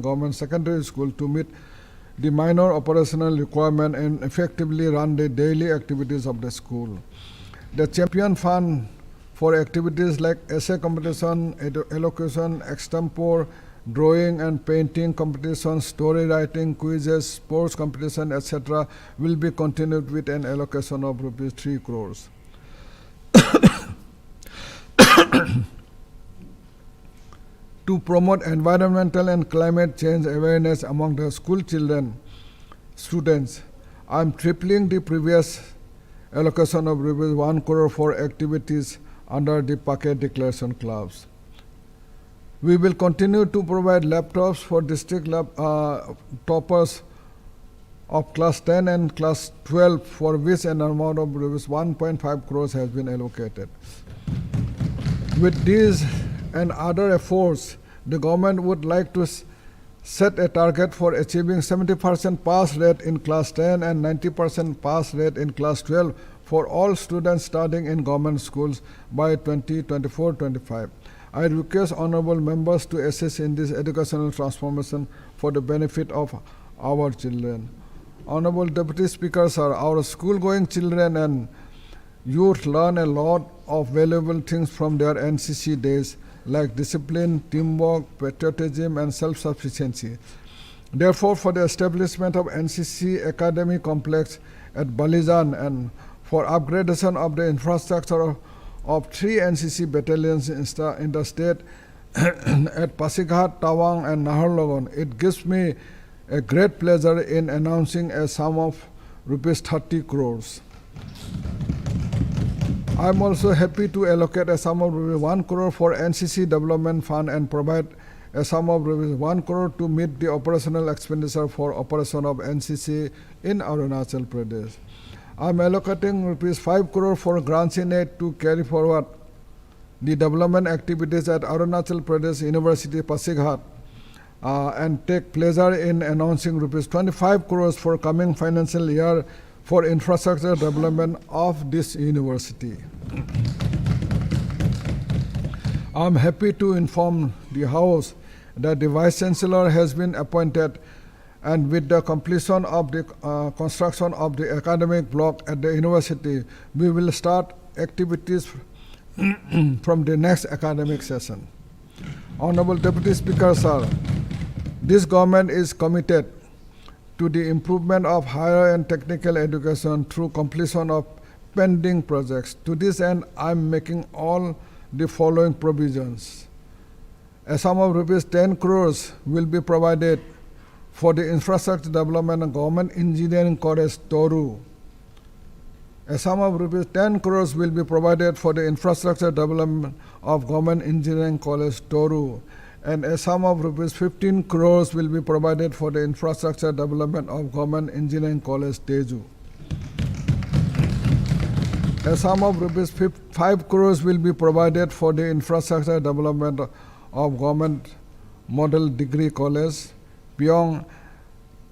government secondary school to meet the minor operational requirement and effectively run the daily activities of the school. The champion fund for activities like essay competition, elocution, extempore, drawing and painting competition, story writing, quizzes, sports competition, etc. will be continued with an allocation of rupees 3 crores. To promote environmental and climate change awareness among the school students, I am tripling the previous allocation of rupees 1 crore for activities under the Packet Declaration Clubs. We will continue to provide laptops for district toppers of class 10 and class 12, for which an amount of rupees 1.5 crores has been allocated. With these and other efforts, the government would like to set a target for achieving 70% pass rate in class 10 and 90% pass rate in class 12 for all students studying in government schools by 2024-25. I request honorable members to assist in this educational transformation for the benefit of our children. Honorable Deputy Speaker, sir, our school-going children and youth learn a lot of valuable things from their NCC days, like discipline, teamwork, patriotism, and self-sufficiency. Therefore, for the establishment of NCC Academy Complex at Balijan and for upgradation of the infrastructure of 3 NCC battalions in the state at Pasighat, Tawang, and Naharlagun, it gives me a great pleasure in announcing a sum of rupees 30 crores. I am also happy to allocate a sum of rupees 1 crore for NCC Development Fund and provide a sum of rupees 1 crore to meet the operational expenditure for operation of NCC in Arunachal Pradesh. I am allocating rupees 5 crore for grants in aid to carry forward the development activities at Arunachal Pradesh University, Pasighat, and take pleasure in announcing rupees 25 crores for coming financial year for infrastructure development of this university. I am happy to inform the House that the Vice Chancellor has been appointed, and with the completion of the construction of the academic block at the university, we will start activities from the next academic session. Honorable Deputy Speaker, sir, this government is committed to the improvement of higher and technical education through completion of pending projects. To this end, I am making all the following provisions. A sum of rupees 10 crores will be provided for the infrastructure development of Government Engineering College, Toru. A sum of rupees 10 crores will be provided for the infrastructure development of Government Engineering College, Toru. And a sum of rupees 15 crores will be provided for the infrastructure development of Government Engineering College, Tezu. A sum of rupees 5 crores will be provided for the infrastructure development of Government Model Degree College, Pyong,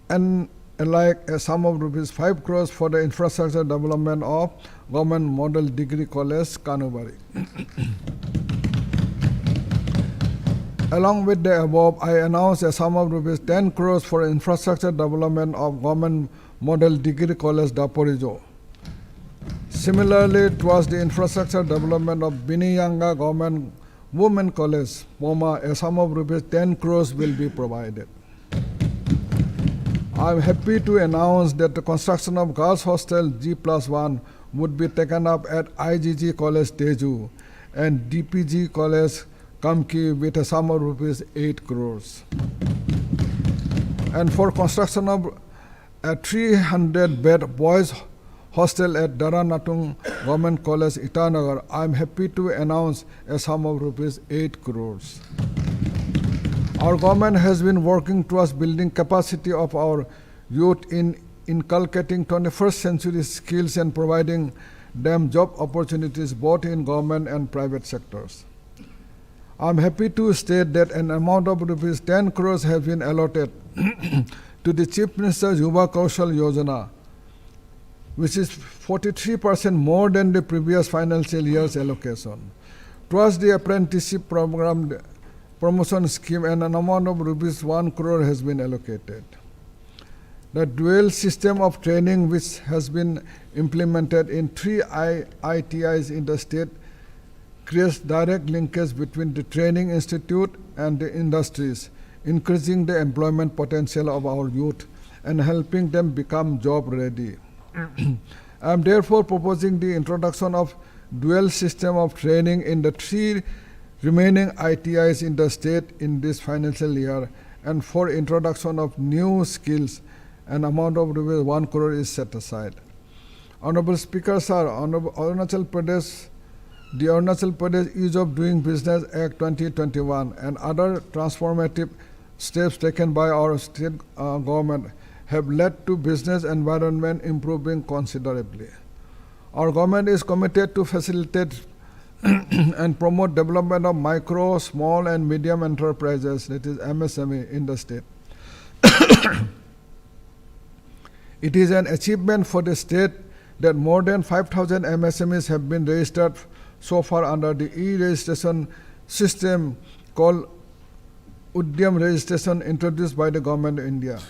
and alike a sum of rupees 5 crores for the infrastructure development of Government Model Degree College, Kanubari. Along with the above, I announce a sum of rupees 10 crores for infrastructure development of Government Model Degree College, Daporijo. Similarly, towards the infrastructure development of Biniyanga Government Women College, Poma, a sum of rupees 10 crores will be provided. I am happy to announce that the construction of Girls Hostel G+1 would be taken up at IGG College, Tezu, and DPG College, Kamki, with a sum of rupees 8 crores. And for construction of a 300-bed boys hostel at Daranatung Government College, Itanagar, I am happy to announce a sum of rupees 8 crores. Our government has been working towards building capacity of our youth in inculcating 21st century skills and providing them job opportunities both in government and private sectors. I am happy to state that an amount of rupees 10 crores has been allotted to the Chief Minister's Yuva Kaushal Yojana, which is 43% more than the previous financial year's allocation. Towards the apprenticeship program, promotion scheme, and an amount of rupees 1 crore has been allocated. The dual system of training, which has been implemented in 3 ITIs in the state, creates direct linkage between the training institute and the industries, increasing the employment potential of our youth and helping them become job ready. I am therefore proposing the introduction of dual system of training in the 3 remaining ITIs in the state in this financial year, and for introduction of new skills, an amount of rupees 1 crore is set aside. Honorable Speaker, Sir, Honorable Arunachal Pradesh, the Arunachal Pradesh Ease of Doing Business Act 2021 and other transformative steps taken by our state government have led to business environment improving considerably. Our government is committed to facilitate and promote development of micro, small and medium enterprises, that is MSME, in the state. It is an achievement for the state that more than 5,000 MSMEs have been registered so far under the e-registration system called Udyam registration introduced by the Government of India.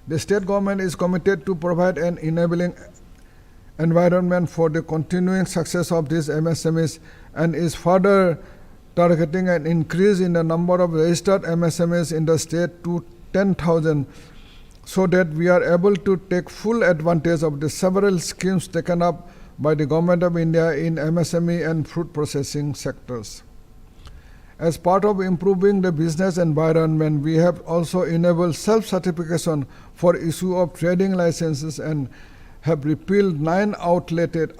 The state government is committed to provide an enabling environment for the continuing success of these MSMEs and is further targeting an increase in the number of registered MSMEs in the state to 10,000 so that we are able to take full advantage of the several schemes taken up by the Government of India in MSME and fruit processing sectors. As part of improving the business environment, we have also enabled self-certification for issue of trading licenses and have repealed 9 outdated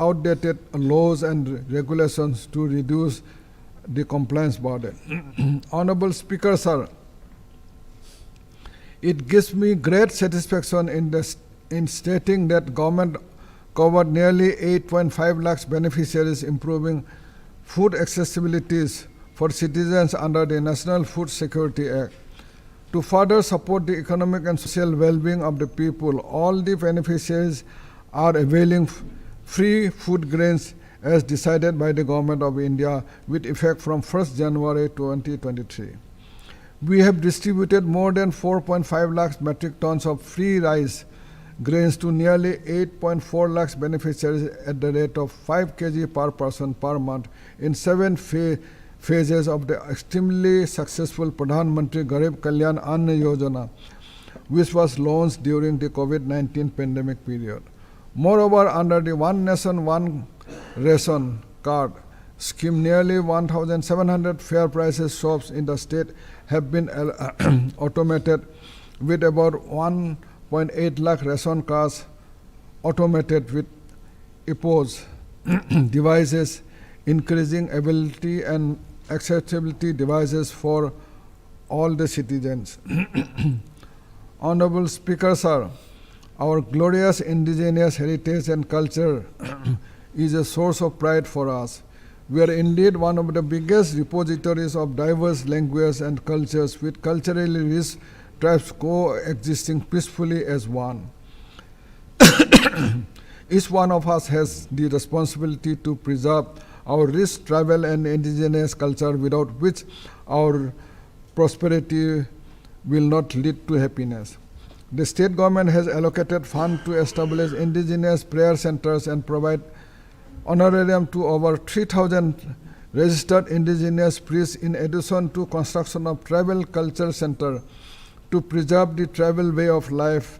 laws and regulations to reduce the compliance burden. Honorable Speaker, Sir, it gives me great satisfaction in stating that government covered nearly 8.5 lakhs beneficiaries, improving food accessibilities for citizens under the National Food Security Act. To further support the economic and social well-being of the people, all the beneficiaries are availing free food grains as decided by the Government of India with effect from 1st January 2023. We have distributed more than 4.5 lakhs metric tons of free rice grains to nearly 8.4 lakhs beneficiaries at the rate of 5 kg per person per month in 7 phases of the extremely successful Pradhan Mantri Garib Kalyan Anna Yojana, which was launched during the COVID-19 pandemic period. Moreover, under the One Nation, One Ration card scheme, nearly 1,700 fair prices shops in the state have been automated, with about 1.8 lakh ration cards automated with EPOS devices, increasing ability and accessibility devices for all the citizens. Honorable Speaker, Sir, our glorious indigenous heritage and culture is a source of pride for us. We are indeed one of the biggest repositories of diverse languages and cultures, with culturally rich tribes coexisting peacefully as one. Each one of us has the responsibility to preserve our rich tribal and indigenous culture, without which our prosperity will not lead to happiness. The state government has allocated funds to establish indigenous prayer centers and provide honorarium to over 3,000 registered indigenous priests, in addition to construction of tribal culture center to preserve the tribal way of life.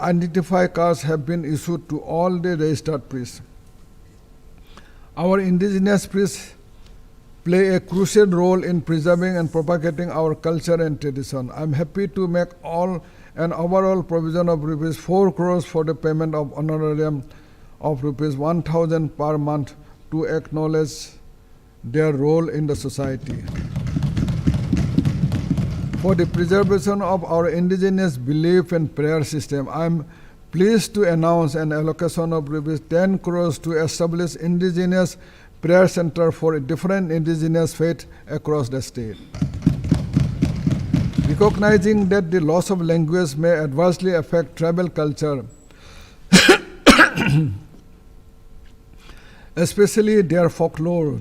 Identify cards have been issued to all the registered priests. Our indigenous priests play a crucial role in preserving and propagating our culture and tradition. I am happy to make an overall provision of rupees 4 crores for the payment of honorarium of rupees 1,000 per month to acknowledge their role in the society. For the preservation of our indigenous belief and prayer system, I am pleased to announce an allocation of rupees 10 crores to establish indigenous prayer center for different indigenous faiths across the state. Recognizing that the loss of language may adversely affect tribal culture especially their folklore.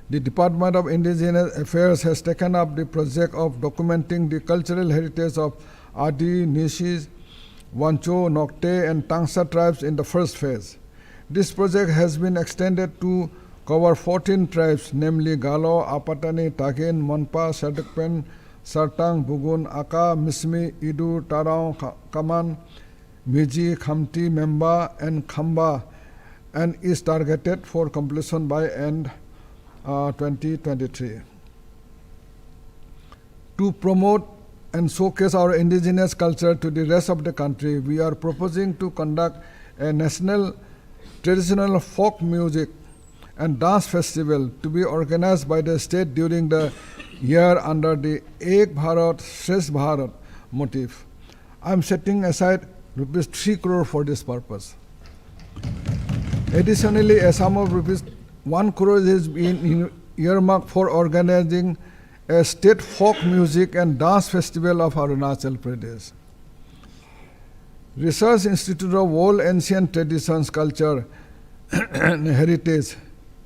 The Department of Indigenous Affairs has taken up the project of documenting the cultural heritage of Adi, Nishi, Wancho, Nokte, and Tangsa tribes in the first phase. This project has been extended to cover 14 tribes, namely Galo, Apatani, Tagin, Monpa, Sadakpen, Sartang, Bugun, Aka, Mismi, Idu, Tarao, Kaman, Miji, Khamti, Memba, and Khamba, and is targeted for completion by end 2023. To promote and showcase our indigenous culture to the rest of the country, we are proposing to conduct a national traditional folk music and dance festival to be organized by the state during the year under the Ek Bharat, Shresth Bharat motif. I am setting aside rupees 3 crore for this purpose. Additionally, a sum of rupees 1 crore is being earmarked for organizing a state folk music and dance festival of Arunachal Pradesh. Research Institute of World Ancient Traditions, Culture and Heritage,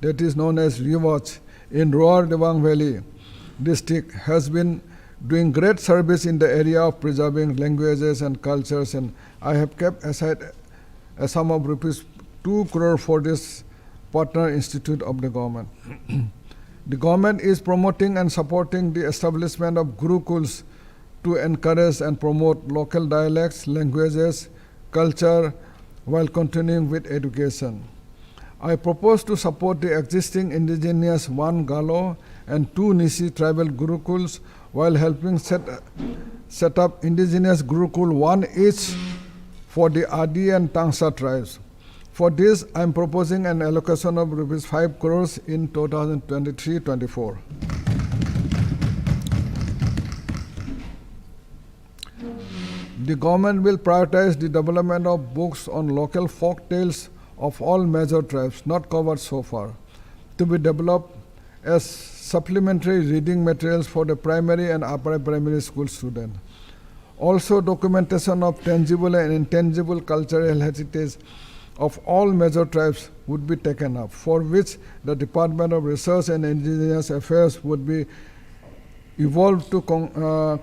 that is known as REWATCH, in Roar Dewang Valley district has been doing great service in the area of preserving languages and cultures, and I have kept aside a sum of rupees 2 crore for this partner institute of the government. The government is promoting and supporting the establishment of gurukuls to encourage and promote local dialects, languages, culture, while continuing with education. I propose to support the existing indigenous 1 Galo and 2 Nishi tribal gurukuls while helping set up indigenous gurukul 1 each for the Adi and Tangsa tribes. For this, I am proposing an allocation of rupees 5 crores in 2023-24. The government will prioritize the development of books on local folk tales of all major tribes not covered so far, to be developed as supplementary reading materials for the primary and upper primary school students. Also, documentation of tangible and intangible cultural heritage of all major tribes would be taken up, for which the Department of Research and Indigenous Affairs would be evolved to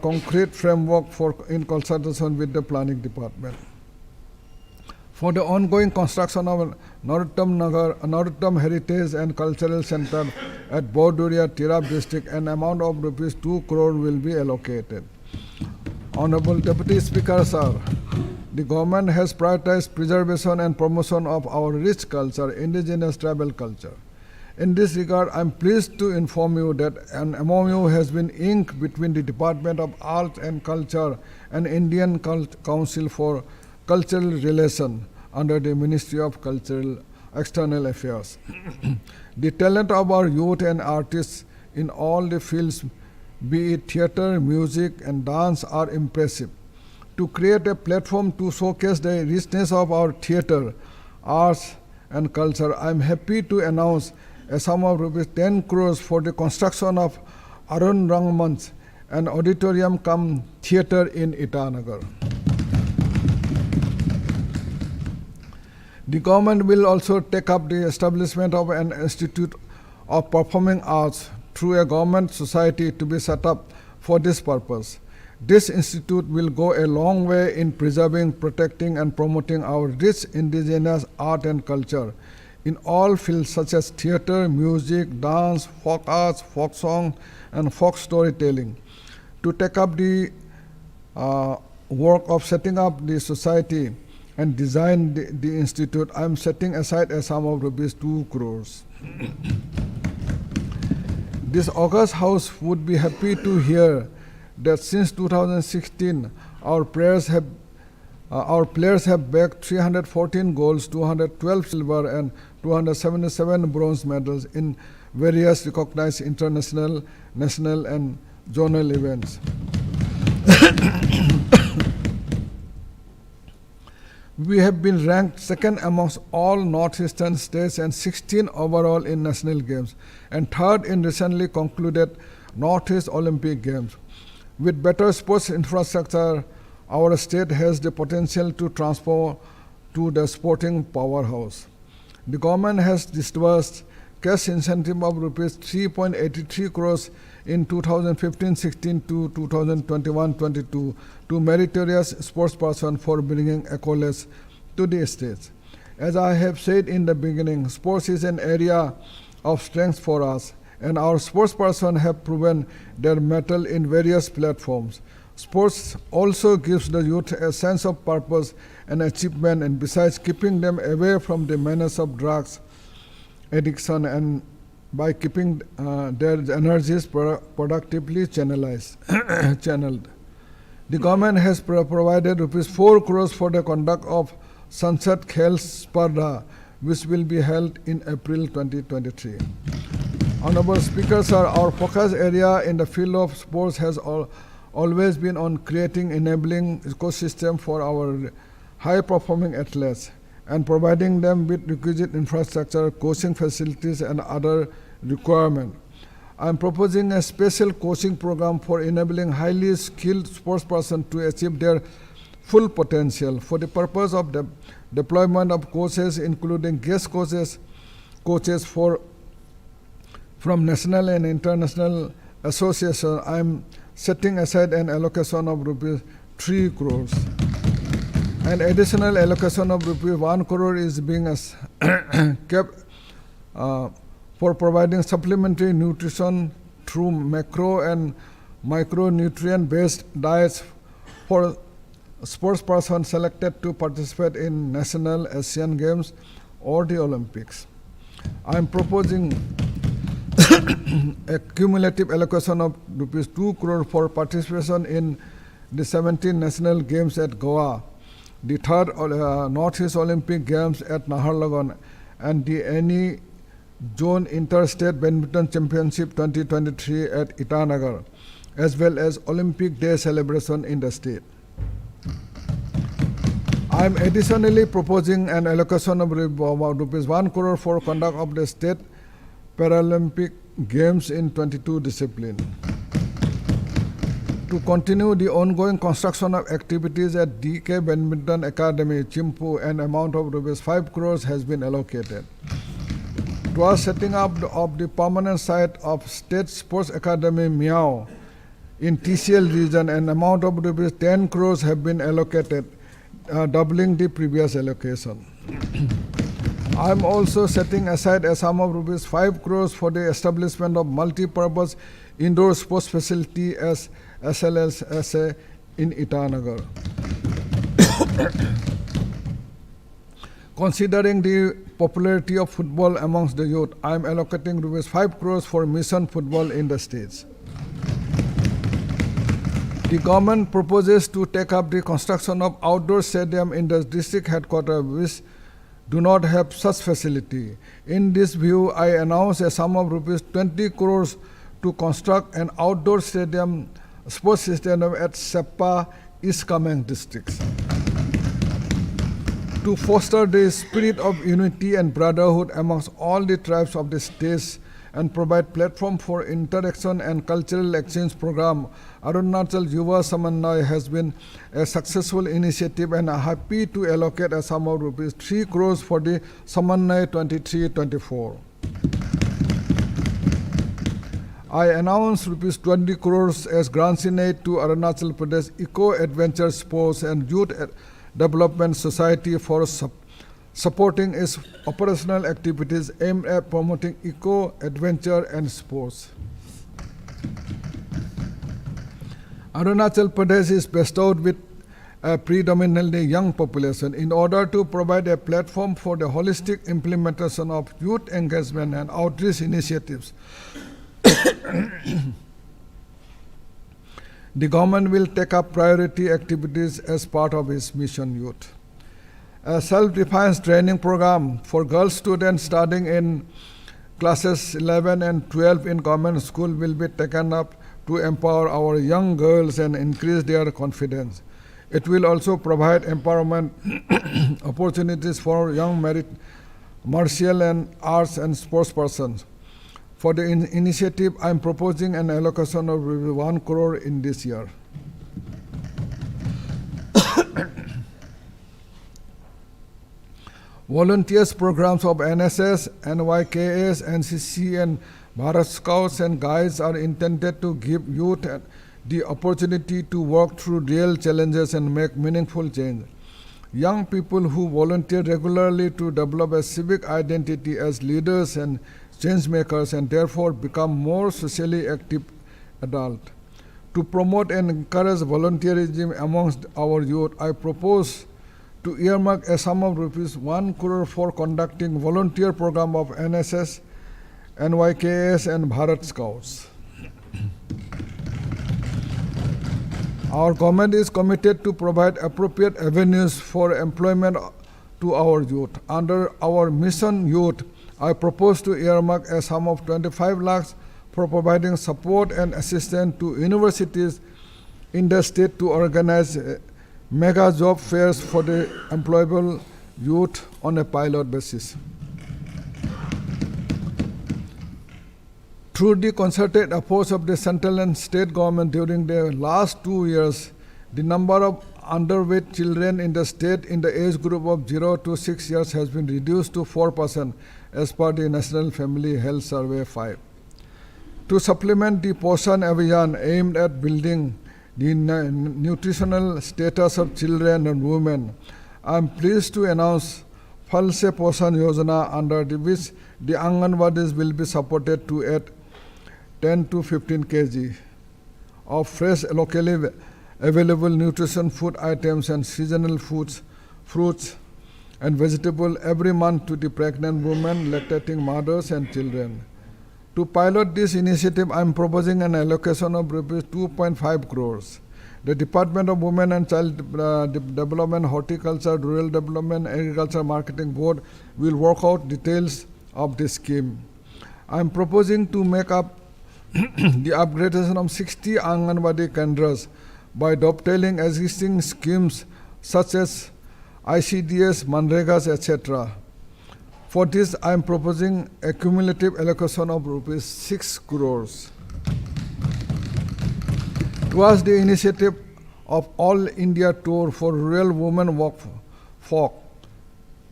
concrete framework in consultation with the Planning Department. For the ongoing construction of Narottam Heritage and Cultural Center at Borduria, Tirap district, an amount of rupees 2 crore will be allocated. Honorable Deputy Speaker, sir, the government has prioritized preservation and promotion of our rich culture, indigenous tribal culture. In this regard, I am pleased to inform you that an MOU has been inked between the Department of Art and Culture and Indian Council for Cultural Relations under the Ministry of Cultural External Affairs. The talent of our youth and artists in all the fields, be it theater, music, and dance, are impressive. To create a platform to showcase the richness of our theater, arts, and culture, I am happy to announce a sum of rupees 10 crores for the construction of Arun Rangmanch, an auditorium cum theater in Itanagar. The government will also take up the establishment of an institute of performing arts through a government society to be set up for this purpose. This institute will go a long way in preserving, protecting, and promoting our rich indigenous art and culture in all fields such as theater, music, dance, folk arts, folk song, and folk storytelling. To take up the work of setting up the society and design the institute, I am setting aside a sum of rupees 2 crores. This August House would be happy to hear that since 2016, our players have bagged 314 golds, 212 silver, and 277 bronze medals in various recognized international, national, and zonal events. We have been ranked second amongst all northeastern states and 16 overall in national games, and third in recently concluded Northeast Olympic Games. With better sports infrastructure, our state has the potential to transform to the sporting powerhouse. The government has disbursed cash incentive of rupees 3.83 crores in 2015-16 to 2021-22 to meritorious sportspersons for bringing accolades to the stage. As I have said in the beginning, sports is an area of strength for us, and our sportspersons have proven their mettle in various platforms. Sports also gives the youth a sense of purpose and achievement, and besides keeping them away from the menace of drugs addiction, and by keeping their energies productively channeled. The government has provided rupees 4 crores for the conduct of Sunset Khel Sparda, which will be held in April 2023. Honorable Speaker, sir, our focus area in the field of sports has always been on creating enabling ecosystem for our high-performing athletes and providing them with requisite infrastructure, coaching facilities, and other requirements. I am proposing a special coaching program for enabling highly skilled sportspersons to achieve their full potential for the purpose of the deployment of coaches, including guest coaches from national and international associations. I am setting aside an allocation of rupees 3 crores. An additional allocation of rupees 1 crore is being kept for providing supplementary nutrition through macro and micronutrient-based diets for sportspersons selected to participate in National Asian Games or the Olympics. I am proposing a cumulative allocation of rupees 2 crore for participation in the 17th National Games at Goa, the 3rd Northeast Olympic Games at Naharlagun, and the any Zone Interstate Badminton Championship 2023 at Itanagar, as well as Olympic Day celebration in the state. I am additionally proposing an allocation of rupees 1 crore for conduct of the state Paralympic Games in 22 disciplines. To continue the ongoing construction of activities at DK Badminton Academy, Chimpu, an amount of rupees 5 crores has been allocated. Towards setting up of the permanent site of State Sports Academy, Miao, in TCL region, an amount of rupees 10 crores have been allocated, doubling the previous allocation. I am also setting aside a sum of rupees 5 crores for the establishment of multi-purpose indoor sports facility as SLSSA in Itanagar. Considering the popularity of football amongst the youth, I am allocating rupees 5 crores for mission football in the states. The government proposes to take up the construction of outdoor stadium in the district headquarters, which do not have such facility. In this view, I announce a sum of rupees 20 crores to construct an outdoor stadium, sports stadium at Seppa, East Kameng districts. To foster the spirit of unity and brotherhood amongst all the tribes of the states and provide platform for interaction and cultural exchange program, Arunachal Yuva Samanvay has been a successful initiative, and I am happy to allocate a sum of rupees 3 crores for the Samanvay 23-24. I announced rupees 20 crores as grants in aid to Arunachal Pradesh Eco Adventure Sports and Youth Development Society for supporting its operational activities aimed at promoting eco, adventure, and sports. Arunachal Pradesh is bestowed with a predominantly young population. In order to provide a platform for the holistic implementation of youth engagement and outreach initiatives, the government will take up priority activities as part of its mission youth. A self-defense training program for girl students starting in classes 11 and 12 in government school will be taken up to empower our young girls and increase their confidence. It will also provide empowerment opportunities for young martial and arts and sports persons. For the initiative, I am proposing an allocation of 1 crore in this year. Volunteers programs of NSS, NYKS, NCC, and Bharat Scouts and Guides are intended to give youth the opportunity to work through real challenges and make meaningful change. Young people who volunteer regularly to develop a civic identity as leaders and change makers and therefore become more socially active adults. To promote and encourage volunteerism amongst our youth, I propose to earmark a sum of rupees 1 crore for conducting volunteer program of NSS, NYKS, and Bharat Scouts. Our government is committed to provide appropriate avenues for employment to our youth. Under our mission youth, I propose to earmark a sum of 25 lakhs for providing support and assistance to universities in the state to organize mega job fairs for the employable youth on a pilot basis. Through the concerted efforts of the central and state government during the last 2 years, the number of underweight children in the state in the age group of 0 to 6 years has been reduced to 4% as per the National Family Health Survey 5. To supplement the Poshan Abhiyan aimed at building the nutritional status of children and women, I am pleased to announce Phal Se Poshan Yojana, under which the Anganwadis will be supported to add 10 to 15 kg of fresh locally available nutrition food items and seasonal foods, fruits and vegetables every month to the pregnant women, lactating mothers and children. To pilot this initiative, I am proposing an allocation of rupees 2.5 crores. The Department of Women and Child Development, Horticulture, Rural Development, Agriculture Marketing Board will work out details of this scheme. I am proposing to make up the upgradation of 60 Anganwadi Kendras by dovetailing existing schemes such as ICDS, Manregas, etc. For this, I am proposing a cumulative allocation of rupees 6 crores. Towards the initiative of All India Tour for Rural Women Folk,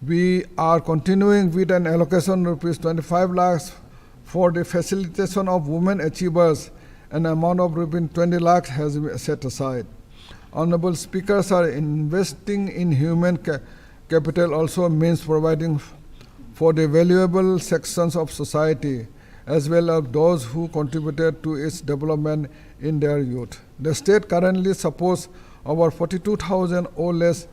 we are continuing with an allocation of rupees 25 lakhs for the facilitation of women achievers. An amount of rupees 20 lakhs has been set aside. Honorable speakers, are investing in human capital also means providing for the valuable sections of society as well as those who contributed to its development in their youth. The state currently supports over 42,000 OLS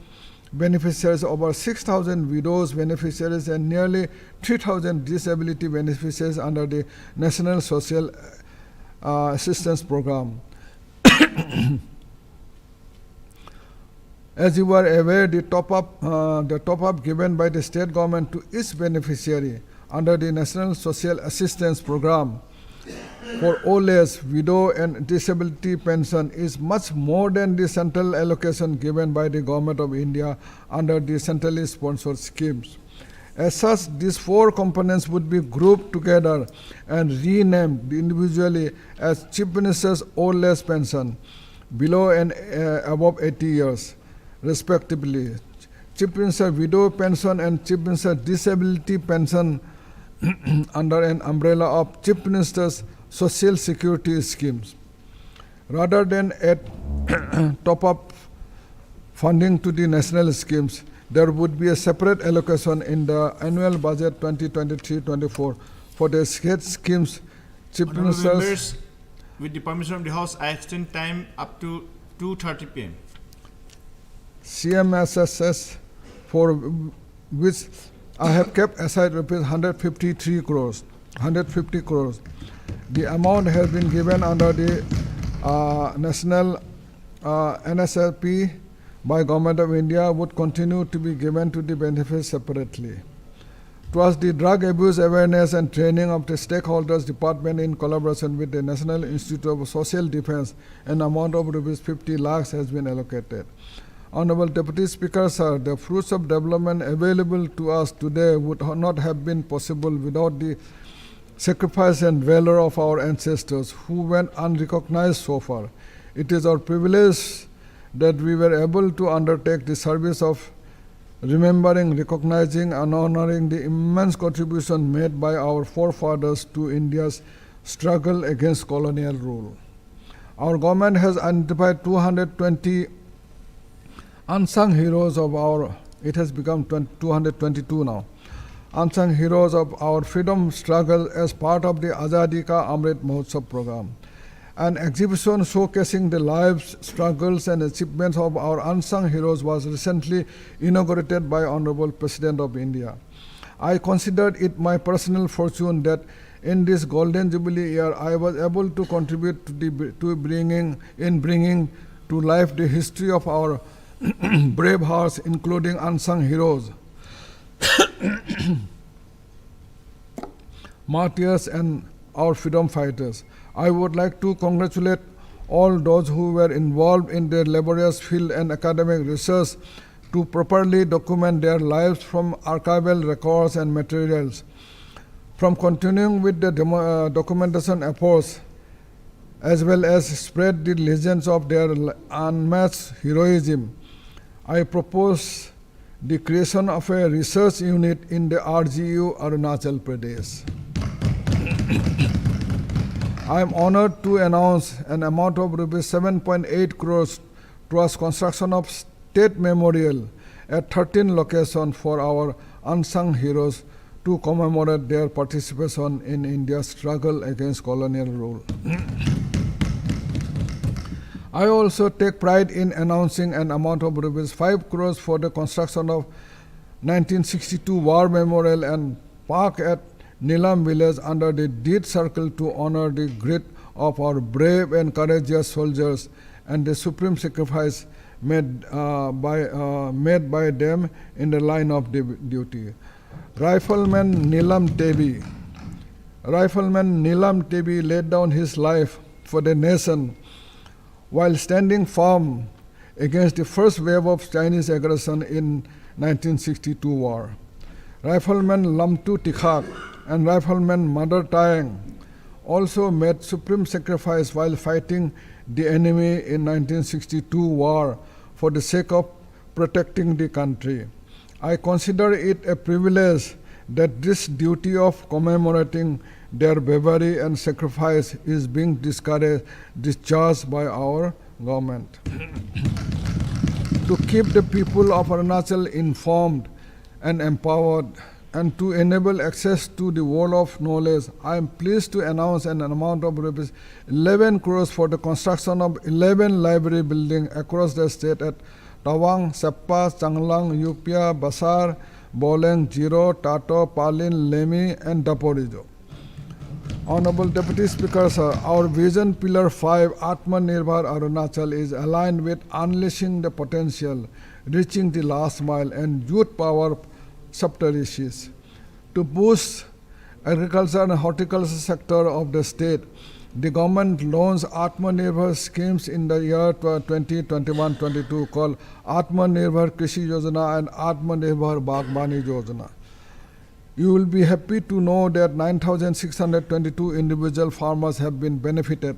beneficiaries, over 6,000 widows beneficiaries, and nearly 3,000 disability beneficiaries under the National Social Assistance Program. As you are aware, the top-up given by the state government to each beneficiary under the National Social Assistance Program for OLS, widow and disability pension is much more than the central allocation given by the Government of India under the centrally sponsored schemes. As such, these four components would be grouped together and renamed individually as Chief Minister's OLS pension below and above 80 years, respectively. Chief Minister Widow Pension and Chief Minister Disability Pension under an umbrella of Chief Minister's Social Security schemes. Rather than add top-up funding to the national schemes, there would be a separate allocation in the annual budget 2023-24 for the state schemes. Chief Ministers, members, with the permission of the House, I extend time up to 2:30 p.m. CMSSS, for which I have kept aside rupees 150 crores. The amount has been given under the national NSRP by Government of India would continue to be given to the benefits separately. Towards the drug abuse awareness and training of the stakeholders department in collaboration with the National Institute of Social Defense, an amount of rupees 50 lakhs has been allocated. Honorable Deputy Speaker, sir, the fruits of development available to us today would not have been possible without the sacrifice and valor of our ancestors who went unrecognized so far. It is our privilege that we were able to undertake the service of remembering, recognizing, and honoring the immense contribution made by our forefathers to India's struggle against colonial rule. Our government has identified 220 unsung heroes of our, it has become 222 now, unsung heroes of our freedom struggle as part of the Azadi Ka Amrit Mahotsav program. An exhibition showcasing the lives, struggles, and achievements of our unsung heroes was recently inaugurated by Honorable President of India. I considered it my personal fortune that in this Golden Jubilee year, I was able to contribute to bringing to life the history of our brave hearts, including unsung heroes, martyrs, and our freedom fighters. I would like to congratulate all those who were involved in their laborious field and academic research to properly document their lives from archival records and materials. From continuing with the documentation efforts, as well as spread the legends of their unmatched heroism, I propose the creation of a research unit in the RGU Arunachal Pradesh. I am honored to announce an amount of rupees 7.8 crores towards construction of state memorial at 13 locations for our unsung heroes to commemorate their participation in India's struggle against colonial rule. I also take pride in announcing an amount of rupees 5 crores for the construction of 1962 War Memorial and Park at Nilam village under the deed circle to honor the grit of our brave and courageous soldiers and the supreme sacrifice made by them in the line of duty. Rifleman Nilam Tebi laid down his life for the nation while standing firm against the first wave of Chinese aggression in 1962 war. Rifleman Lamtu Tikhak and Rifleman Mother Tayang also made supreme sacrifice while fighting the enemy in 1962 war for the sake of protecting the country. I consider it a privilege that this duty of commemorating their bravery and sacrifice is being discharged by our government. To keep the people of Arunachal informed and empowered and to enable access to the world of knowledge, I am pleased to announce an amount of rupees 11 crores for the construction of 11 library buildings across the state at Tawang, Seppa, Changlang, Yupia, Basar, Boleng, Jiro, Tato, Palin, Lemi, and Daporijo. Honorable Deputy Speaker, sir, our Vision Pillar 5, Atmanirbhar Arunachal, is aligned with unleashing the potential, reaching the last mile, and youth power sub-tertiaries. To boost agriculture and horticulture sector of the state, the government launched Atmanirbhar schemes in the year 2021-22 called Atmanirbhar Krishi Yojana and Atmanirbhar Baghbani Yojana. You will be happy to know that 9,622 individual farmers have been benefited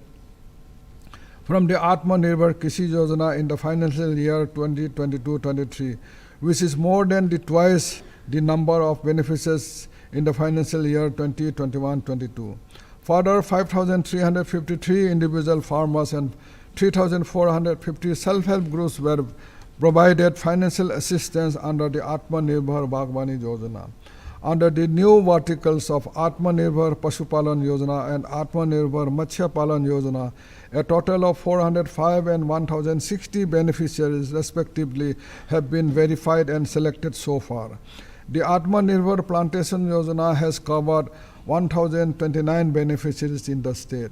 from the Atmanirbhar Krishi Yojana in the financial year 2022-23, which is more than twice the number of beneficiaries in the financial year 2021-22. Further, 5,353 individual farmers and 3,450 self-help groups were provided financial assistance under the Atmanirbhar Baghbani Yojana. Under the new verticals of Atmanirbhar Pashupalan Yojana and Atmanirbhar Matsya Palan Yojana, a total of 405 and 1,060 beneficiaries respectively have been verified and selected so far. The Atmanirbhar Plantation Yojana has covered 1,029 beneficiaries in the state.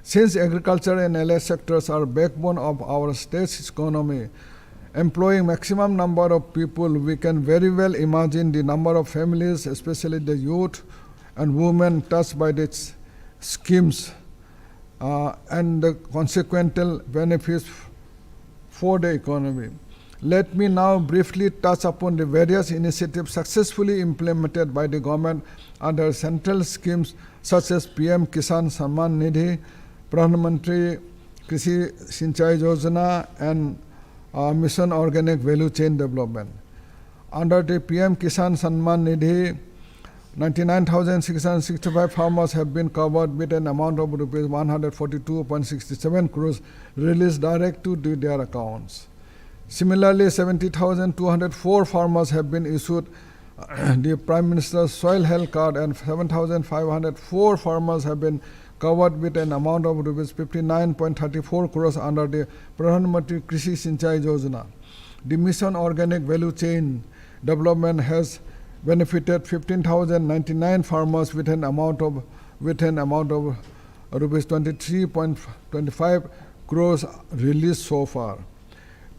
Since agriculture and allied sectors are backbone of our state's economy, employing maximum number of people, we can very well imagine the number of families, especially the youth and women touched by these schemes and the consequential benefits for the economy. Let me now briefly touch upon the various initiatives successfully implemented by the government under central schemes such as PM Kisan Samman Nidhi, Pradhan Mantri Krishi Sinchai Yojana, and Mission Organic Value Chain Development. Under the PM Kisan Samman Nidhi, 99,665 farmers have been covered with an amount of rupees 142.67 crores released direct to their accounts. Similarly, 70,204 farmers have been issued the Prime Minister's Soil Health Card, and 7,504 farmers have been covered with an amount of rupees 59.34 crores under the Pradhan Mantri Krishi Sinchai Yojana. The Mission Organic Value Chain Development has benefited 15,099 farmers with an amount of rupees 23.25 crores released so far.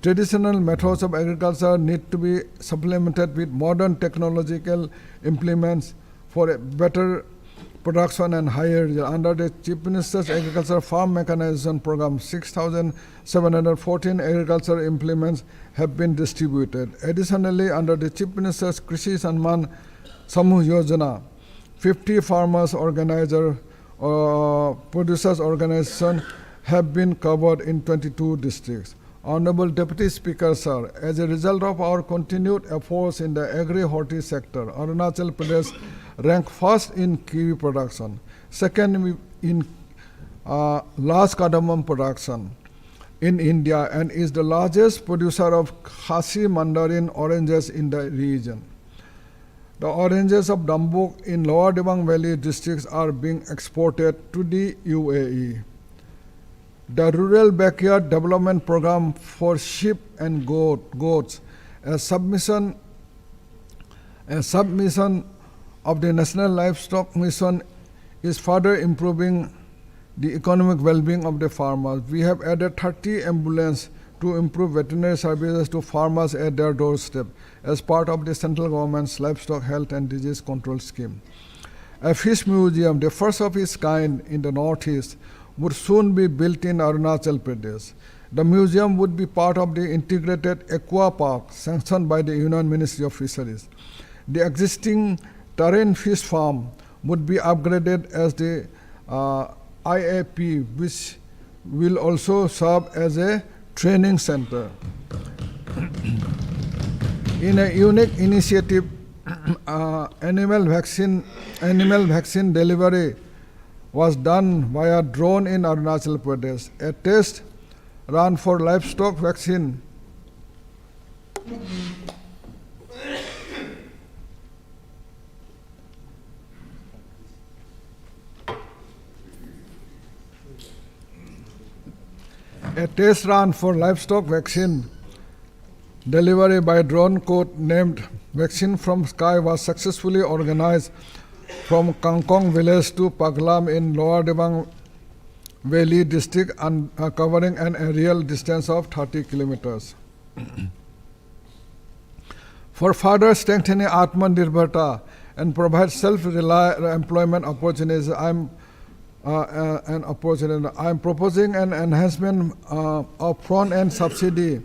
Traditional methods of agriculture need to be supplemented with modern technological implements for a better production and higher yield. Under the Chief Minister's Agriculture Farm Mechanization Program, 6,714 agriculture implements have been distributed. Additionally, under the Chief Minister's Krishi Samman Samuh Yojana, 50 farmers producers organizations have been covered in 22 districts. Honorable Deputy Speaker, sir, as a result of our continued efforts in the agri-horti sector, Arunachal Pradesh ranked first in kiwi production, second in large cardamom production in India, and is the largest producer of Khasi Mandarin oranges in the region. The oranges of Dambuk in Lower Dibang Valley districts are being exported to the UAE. The Rural Backyard Development Program for sheep and goats, a submission of the National Livestock Mission, is further improving the economic well-being of the farmers. We have added 30 ambulances to improve veterinary services to farmers at their doorstep as part of the central government's livestock health and disease control scheme. A fish museum, the first of its kind in the Northeast, would soon be built in Arunachal Pradesh. The museum would be part of the integrated aqua park sanctioned by the Union Ministry of Fisheries. The existing terrain fish farm would be upgraded as the IAP, which will also serve as a training center. In a unique initiative, animal vaccine delivery was done via drone in Arunachal Pradesh. A test run for livestock vaccine delivery by drone code named Vaccine from Sky was successfully organized from Kangkong village to Paglam in Lower Dibang Valley district, and covering an aerial distance of 30 kilometers. For further strengthening Atmanirbharta and provide self-employment opportunities, I am proposing an enhancement of front-end subsidy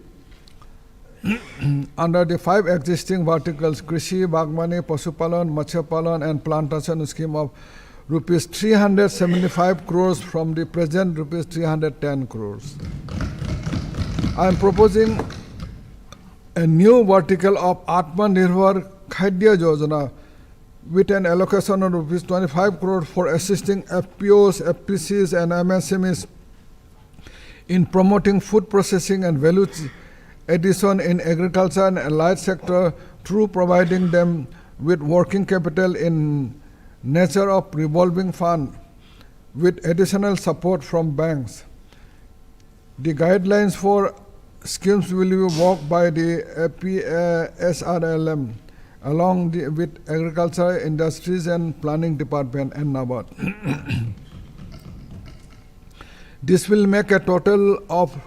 under the 5 existing verticals: Krishi, Bagmani, Pasupalan, Matsyapalan and Plantation scheme of rupees 375 crores from the present rupees 310 crores. I am proposing a new vertical of Atmanirbhar Khadya Yojana with an allocation of rupees 25 crores for assisting FPOs, FPCs and MSMEs in promoting food processing and value addition in agriculture and allied sector through providing them with working capital in nature of revolving fund with additional support from banks. The guidelines for schemes will be worked by the APSRLM along with Agriculture, Industries and Planning Department and NABARD. This will make a total of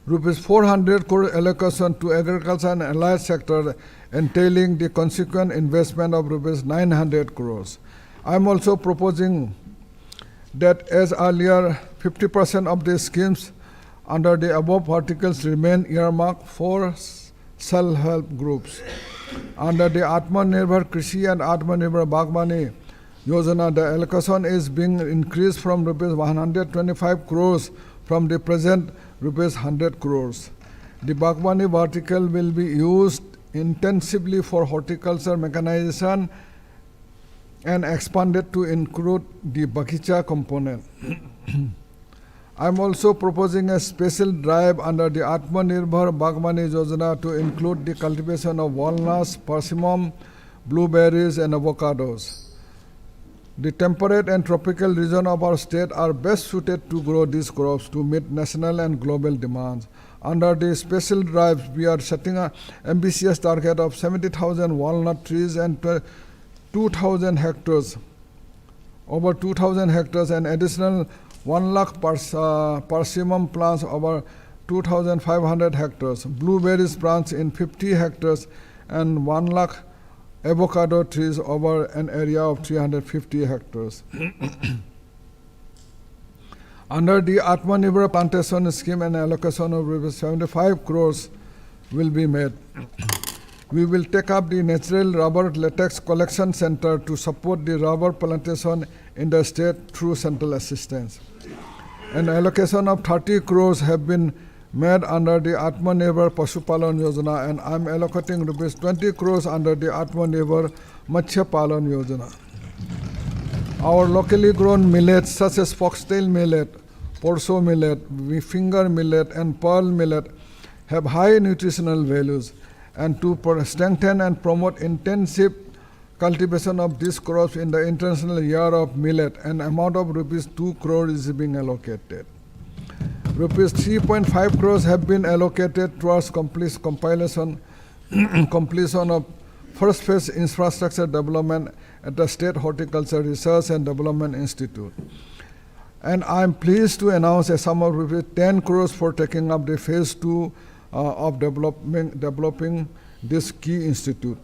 rupees 400 crore allocation to agriculture and allied sector, entailing the consequent investment of rupees 900 crores. I am also proposing that as earlier 50% of the schemes under the above articles remain earmarked for self-help groups. Under the Atmanirbhar Krishi and Atmanirbhar Bagmani Yojana, the allocation is being increased from rupees 125 crores from the present rupees 100 crores. The Bagmani vertical will be used intensively for horticulture mechanization and expanded to include the Bagicha component. I'm also proposing a special drive under the Atmanirbhar Bagmani Yojana to include the cultivation of walnuts, persimmon, blueberries, and avocados. The temperate and tropical region of our state are best suited to grow these crops to meet national and global demands. Under the special drive, we are setting an ambitious target of 70,000 walnut trees and 2,000 hectares, over 2,000 hectares, and additional 1 lakh persimmon plants over 2,500 hectares, blueberries plants in 50 hectares, and 1 lakh avocado trees over an area of 350 hectares. Under the Atmanirbhar Plantation Scheme, an allocation of rupees 75 crores will be made. We will take up the Natural Rubber Latex Collection Center to support the rubber plantation in the state through central assistance. An allocation of 30 crores have been made under the Atmanirbhar Pashupalan Yojana, and I am allocating rupees 20 crores under the Atmanirbhar Matsya Palan Yojana. Our locally grown millets such as foxtail millet, porso millet, finger millet, and pearl millet have high nutritional values, and to strengthen and promote intensive cultivation of these crops in the International Year of Millet, an amount of rupees 2 crores is being allocated. Rupees 3.5 crores have been allocated towards completion of first phase infrastructure development at the State Horticulture Research and Development Institute. And I am pleased to announce a sum of rupees 10 crores for taking up the phase 2 of developing this key institute.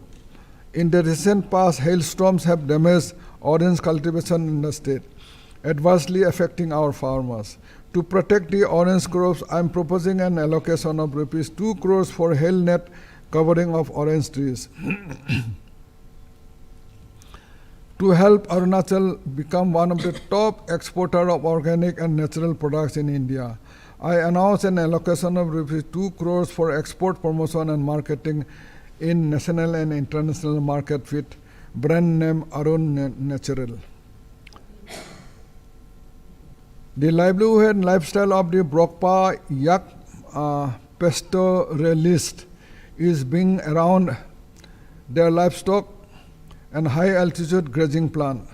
In the recent past, hailstorms have damaged orange cultivation in the state, adversely affecting our farmers. To protect the orange crops, I am proposing an allocation of rupees 2 crores for hail net covering of orange trees. To help Arunachal become one of the top exporters of organic and natural products in India, I announced an allocation of rupees 2 crores for export promotion and marketing in national and international market with brand name Arun Natural. The livelihood and lifestyle of the Brokpa yak pastoralist is being around their livestock and high altitude grazing plan.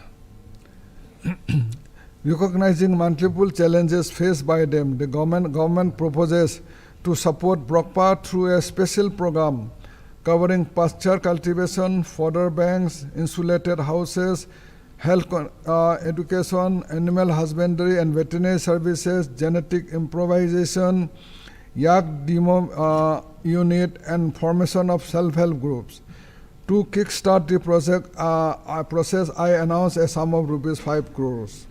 Recognizing multiple challenges faced by them, the government proposes to support Brokpa through a special program covering pasture cultivation, fodder banks, insulated houses, health education, animal husbandry and veterinary services, genetic improvisation, yak demo unit, and formation of self-help groups. To kickstart the process, I announced a sum of rupees 5 crores.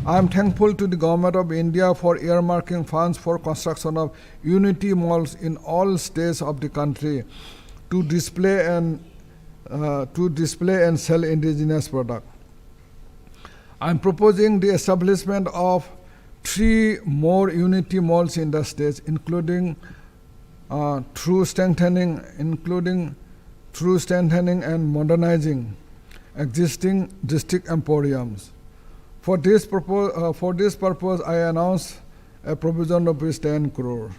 I am thankful to the Government of India for earmarking funds for construction of unity malls in all states of the country to display and sell indigenous products. I am proposing the establishment of 3 more unity malls in the states, including through strengthening and modernizing existing district emporiums. For this purpose, I announced a provision of rupees 10 crore.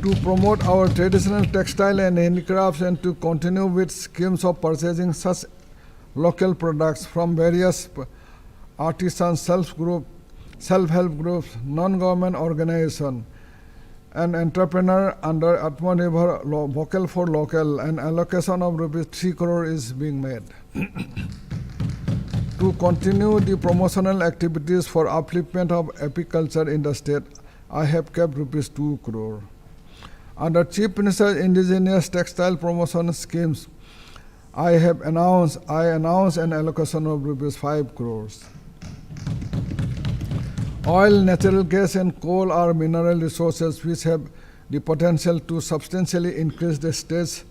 To promote our traditional textile and handicrafts and to continue with schemes of purchasing such local products from various artisans, self-help groups, non-government organizations, and entrepreneur under Atmanirbhar Vocal for Local, an allocation of rupees 3 crore is being made. To continue the promotional activities for upliftment of apiculture in the state, I have kept rupees 2 crore. Under Chief Minister's Indigenous Textile Promotion Schemes, I announced an allocation of rupees 5 crores. Oil, natural gas, and coal are mineral resources which have the potential to substantially increase the state's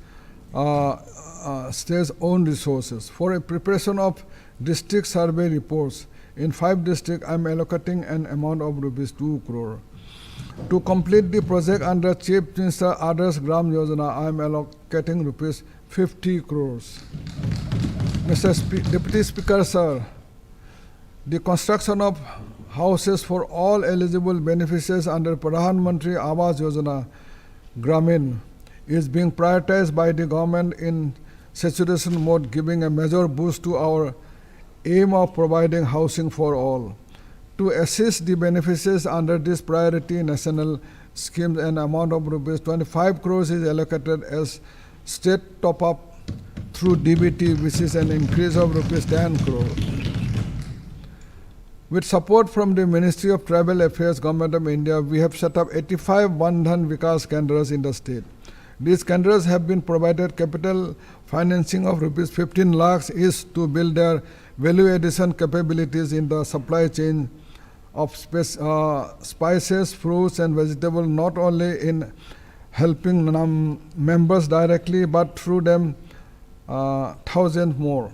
own resources. For a preparation of district survey reports in 5 districts, I am allocating an amount of rupees 2 crore. To complete the project under Chief Minister Adarsh Gram Yojana, I am allocating rupees 50 crores. Deputy Speaker, sir, the construction of houses for all eligible beneficiaries under Pradhan Mantri Awas Yojana Gramin is being prioritized by the government in saturation mode, giving a major boost to our aim of providing housing for all. To assist the beneficiaries under this priority national scheme, an amount of rupees 25 crores is allocated as state top-up through DBT, which is an increase of rupees 10 crores. With support from the Ministry of Tribal Affairs, Government of India, we have set up 85 Bandhan Vikas Kendras in the state. These kendras have been provided capital financing of rupees 15 lakhs each to build their value addition capabilities in the supply chain of spices, fruits and vegetables, not only in helping members directly but through them thousands more.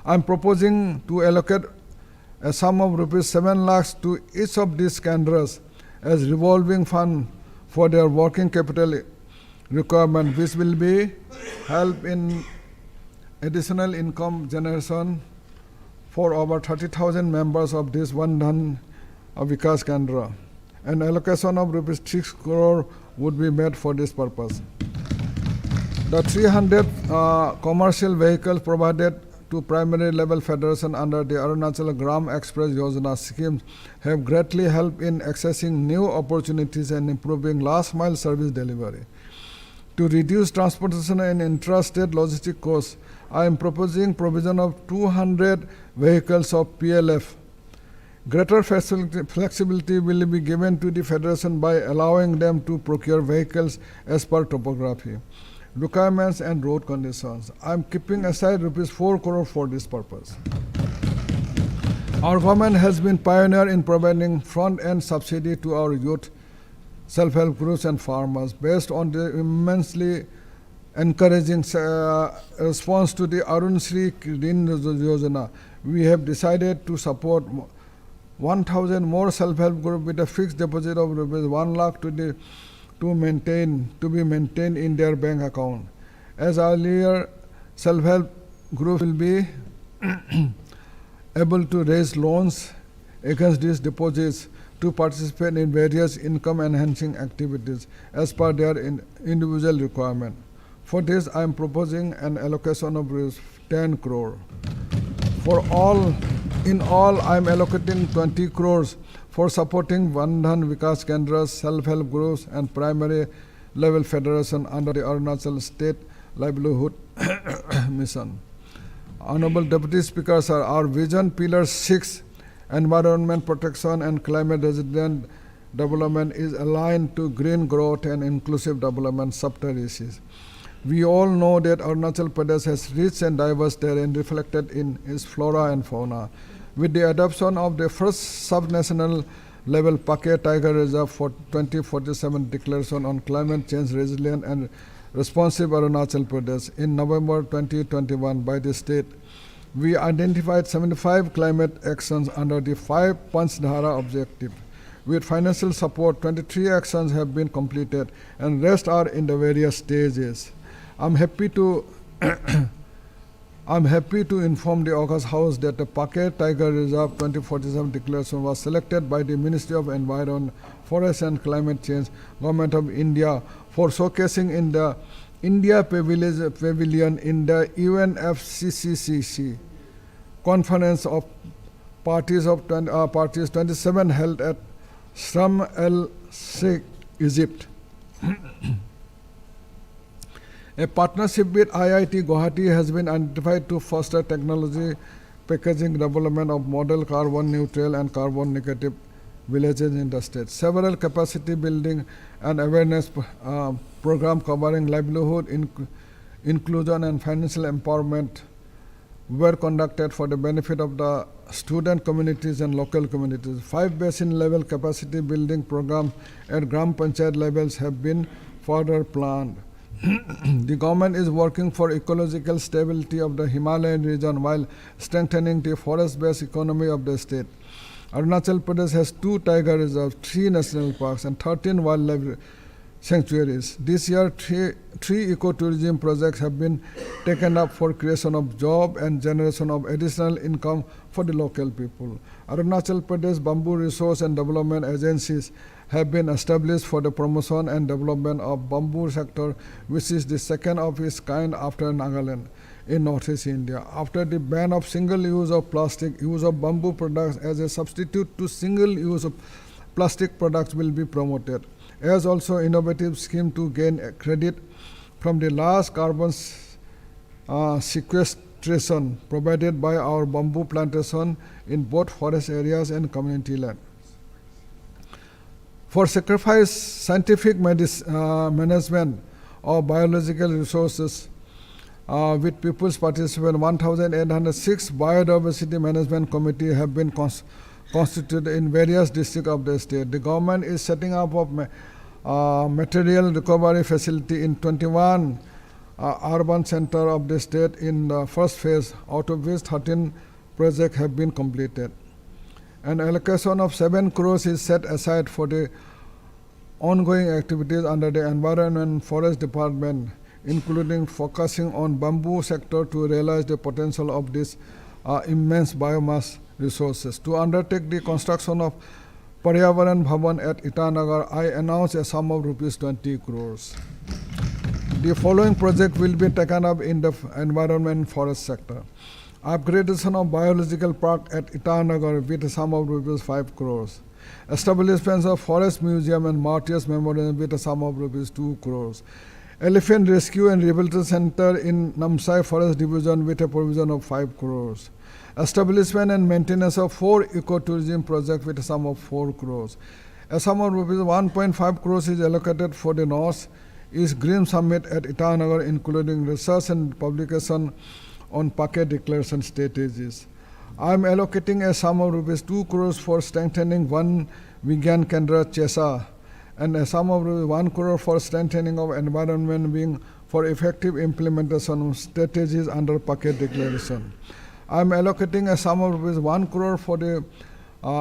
I am proposing to allocate a sum of rupees 7 lakhs to each of these kendras as revolving fund for their working capital requirement, which will be help in additional income generation for over 30,000 members of this Bandhan Vikas Kendra. An allocation of rupees 6 crore would be made for this purpose. The 300 commercial vehicles provided to primary level federation under the Arunachal Gram Express Yojana scheme have greatly helped in accessing new opportunities and improving last mile service delivery. To reduce transportation and intrastate logistic costs, I am proposing provision of 200 vehicles of PLF. Greater flexibility will be given to the federation by allowing them to procure vehicles as per topography, requirements and road conditions. I am keeping aside rupees 4 crore for this purpose. Our government has been pioneer in providing front-end subsidy to our youth, self-help groups and farmers. Based on the immensely encouraging response to the Arun Shri Rin Yojana, we have decided to support 1,000 more self-help groups with a fixed deposit of rupees 1 lakh to be maintained in their bank account. As earlier, self-help groups will be able to raise loans against these deposits to participate in various income-enhancing activities as per their individual requirement. For this, I am proposing an allocation of 10 crore. In all, I am allocating 20 crores for supporting Bandhan Vikas Kendras, self-help groups and primary level federation under the Arunachal State Livelihood Mission. Honorable Deputy Speaker, sir, our Vision Pillar 6, Environment Protection and Climate Resilient Development, is aligned to green growth and inclusive development sub-terraces. We all know that Arunachal Pradesh has rich and diverse terrain reflected in its flora and fauna. With the adoption of the first sub-national level Pake Tiger Reserve for 2047 declaration on climate change resilient and responsive Arunachal Pradesh in November 2021 by the state, we identified 75 climate actions under the 5 Panchdhara objective. With financial support, 23 actions have been completed and rest are in the various stages. I'm happy to inform the August House that the Pake Tiger Reserve 2047 declaration was selected by the Ministry of Environment, Forest and Climate Change, Government of India for showcasing in the India Pavilion in the UNFCCC Conference of Parties 27 held at Sharm el-Sheikh, Egypt. A partnership with IIT Guwahati has been identified to foster technology packaging development of model carbon neutral and carbon negative villages in the state. Several capacity building and awareness program covering livelihood, inclusion and financial empowerment were conducted for the benefit of the student communities and local communities. 5 basin level capacity building programs at Gram Panchayat levels have been further planned. The government is working for ecological stability of the Himalayan region while strengthening the forest-based economy of the state. Arunachal Pradesh has 2 tiger reserves, 3 national parks, and 13 wildlife sanctuaries. This year, three ecotourism projects have been taken up for creation of job and generation of additional income for the local people. Arunachal Pradesh Bamboo Resource and Development Agencies have been established for the promotion and development of bamboo sector, which is the second of its kind after Nagaland in Northeast India. After the ban of single use of plastic, use of bamboo products as a substitute to single use of plastic products will be promoted, as also innovative scheme to gain credit from the large carbon sequestration provided by our bamboo plantation in both forest areas and community land. For sacrifice scientific management of biological resources, with people's participation, 1,806 biodiversity management committee have been constituted in various districts of the state. The government is setting up of material recovery facility in 21 urban center of the state in the first phase, out of which 13 projects have been completed. An allocation of 7 crores is set aside for the ongoing activities under the Environment and Forest Department, including focusing on bamboo sector to realize the potential of this immense biomass resources. To undertake the construction of Paryavaran Bhavan at Itanagar, I announced a sum of rupees 20 crores. The following project will be taken up in the environment and forest sector. Upgradation of biological park at Itanagar with a sum of rupees 5 crores. Establishment of forest museum and martyrs memorial with a sum of rupees 2 crores. Elephant Rescue and Rehabilitation Center in Namsai Forest Division with a provision of 5 crores. Establishment and maintenance of 4 ecotourism projects with a sum of 4 crores. A sum of rupees 1.5 crores is allocated for the North East Green Summit at Itanagar, including research and publication on packet declaration strategies. I am allocating a sum of rupees 2 crores for strengthening one Vigyan Kendra Chesa, and a sum of 1 crore for strengthening of environment wing for effective implementation of strategies under packet declaration. I am allocating a sum of rupees 1 crore for the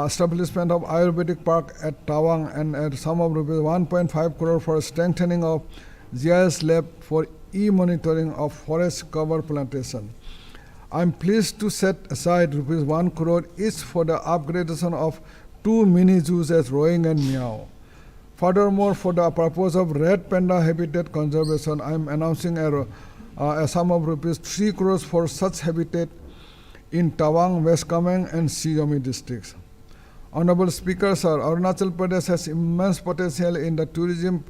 establishment of Ayurvedic Park at Tawang, and a sum of rupees 1.5 crore for strengthening of GIS lab for e-monitoring of forest cover plantation. I am pleased to set aside rupees 1 crore each for the upgradation of 2 mini zoos at Roing and Miao. Furthermore, for the purpose of red panda habitat conservation, I am announcing a sum of rupees 3 crores for such habitat in Tawang, West Kameng and Siyomi districts. Honorable Speaker, sir, Arunachal Pradesh has immense potential in the tourism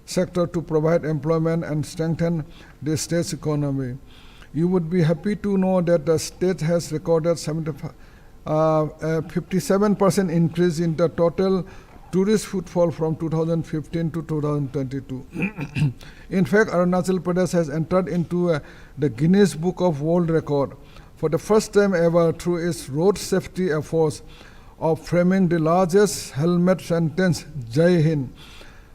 sector to provide employment and strengthen the state's economy. You would be happy to know that the state has recorded 57% increase in the total tourist footfall from 2015 to 2022. In fact, Arunachal Pradesh has entered into the Guinness Book of World Record for the first time ever through its road safety efforts of framing the largest helmet sentence, Jai Hind,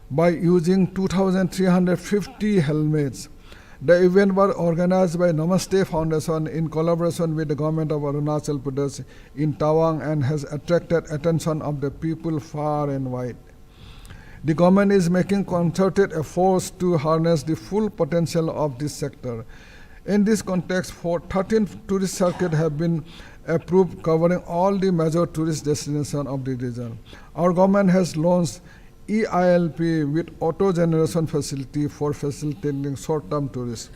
by using 2,350 helmets. The event was organized by Namaste Foundation in collaboration with the government of Arunachal Pradesh in Tawang and has attracted attention of the people far and wide. The government is making concerted efforts to harness the full potential of this sector. In this context, 13 tourist circuits have been approved covering all the major tourist destinations of the region. Our government has launched EILP with auto generation facility for facilitating short-term tourism.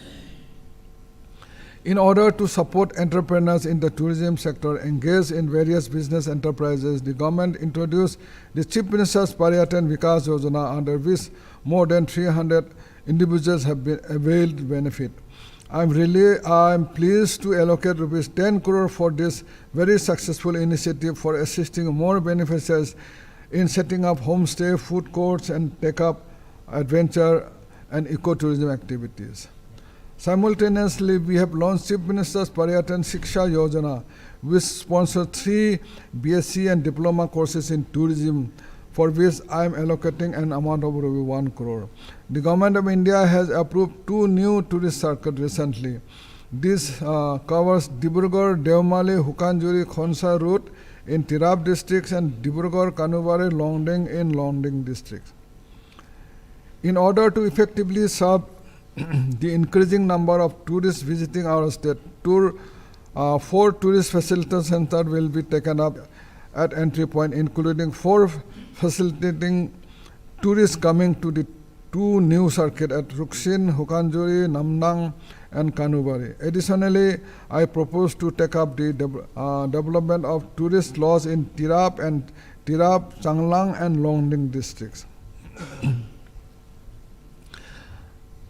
In order to support entrepreneurs in the tourism sector engaged in various business enterprises, the government introduced the Chief Minister's Paryatan Vikas Yojana, under which more than 300 individuals have been availed benefit. I am pleased to allocate rupees 10 crore for this very successful initiative for assisting more beneficiaries in setting up homestay, food courts, and take-up adventure and ecotourism activities. Simultaneously, we have launched Chief Minister's Paryatan Shiksha Yojana, which sponsors 3 BSc and diploma courses in tourism, for which I am allocating an amount of 1 crore. The Government of India has approved 2 new tourist circuits recently. This covers Dibrugarh, Devmali, Hukanjuri, Khonsa route in Tirap districts and Dibrugarh, Kanubari, Longding in Longding districts. In order to effectively serve the increasing number of tourists visiting our state, 4 tourist facilitation centers will be taken up at entry point, including 4 facilitating tourists coming to the 2 new circuits at Ruksin, Hukanjuri, Namdang, and Kanubari. Additionally, I propose to take up the development of tourist lodge in Tirap, Changlang, and Longding districts.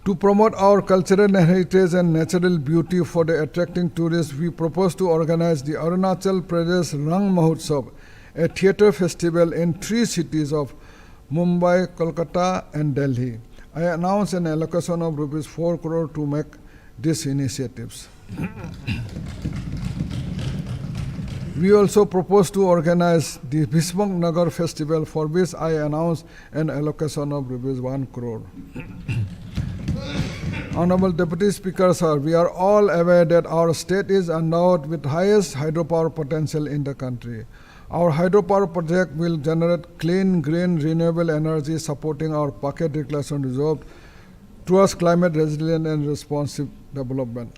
To promote our cultural heritage and natural beauty for the attracting tourists, we propose to organize the Arunachal Pradesh Rang Mahotsav, a theatre festival in 3 cities of Mumbai, Kolkata, and Delhi. I announce an allocation of rupees 4 crore to make these initiatives. We also propose to organize the Bhismak Nagar festival, for which I announce an allocation of rupees 1 crore. Honorable Deputy Speaker, sir, we are all aware that our state is endowed with highest hydropower potential in the country. Our hydropower project will generate clean, green, renewable energy supporting our pocket declaration reserve towards climate resilient and responsive development.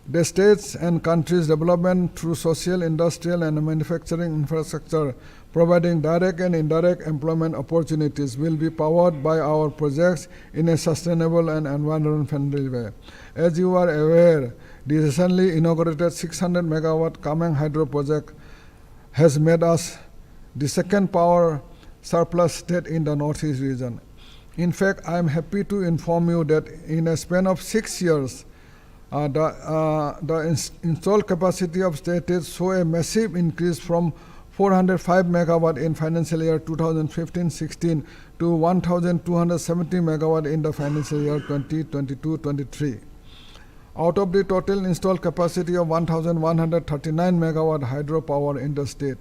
The states and country's development through social, industrial, and manufacturing infrastructure, providing direct and indirect employment opportunities, will be powered by our projects in a sustainable and environment-friendly way. As you are aware, the recently inaugurated 600 megawatt Kameng Hydro project has made us the second power surplus state in the Northeast region. In fact, I am happy to inform you that in a span of 6 years, the installed capacity of state saw a massive increase from 405 megawatt in financial year 2015-16 to 1,270 megawatt in the financial year 2022-23. Out of the total installed capacity of 1,139 megawatt hydropower in the state,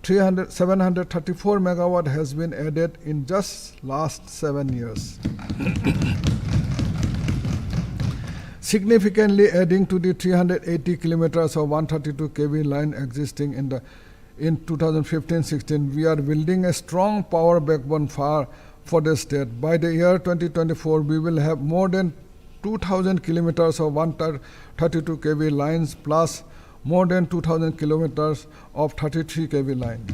734 megawatt has been added in just last 7 years. Significantly adding to the 380 kilometers of 132 kV line existing in 2015-16, we are building a strong power backbone for the state. By the year 2024, we will have more than 2,000 kilometers of 132 kV lines plus more than 2,000 kilometers of 33 kV line.